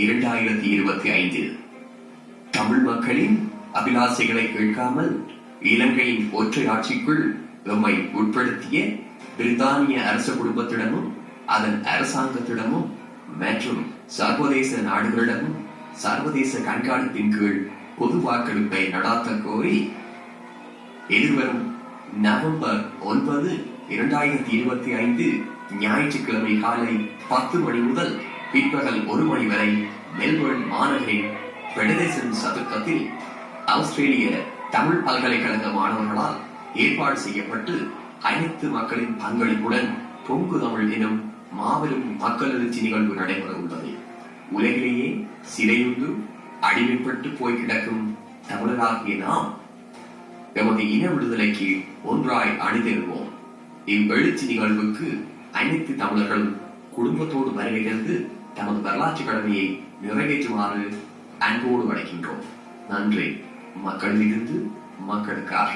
2025 தமிழ் மக்களின் அபிலாசைகளை கேட்காமல் இலங்கையின் ஒற்றை ஆட்சிக்குள் எம்மை உட்படுத்திய பிரித்தானிய அரச குடும்பத்திடமும் அதன் அரசாங்கத்திடமும் மற்றும் சர்வதேச நாடுகளிடமும் சர்வதேச கண்காணிப்பின் கீழ் பொது வாக்கெடுப்பை நடாத்த கோரி எதிர்வரும் நவம்பர் 9, 2025 ஞாயிற்றுக்கிழமை காலை 10 மணி முதல் பிற்பகல் 1 மணி வரை மெல்பர்ன் மாநகரின் பெடரேசன் சதுக்கத்தில் ஆஸ்திரேலிய தமிழ் பல்கலைக்கழக மாணவர்களால் ஏற்பாடு செய்யப்பட்டு அனைத்து மக்களின் பங்களிப்புடன் பொங்கு தமிழ் எனும் மாபெரும் மக்கள் எழுச்சி நிகழ்வு நடைபெற உள்ளது. உலகிலேயே சிறையுண்டு அடிமைப்பட்டு போய் கிடக்கும் தமிழராகிய நாம் எமது இன விடுதலைக்கு ஒன்றாய் அணிதிருவோம். இவ்வெழுச்சி நிகழ்வுக்கு அனைத்து தமிழர்களும் குடும்பத்தோடு வருகை தந்து தமது வரலாற்று கடமையை நிறைவேற்றுமாறு அன்போடு அழைக்கின்றோம். நன்றி. மக்களிலிருந்து மக்களுக்காக.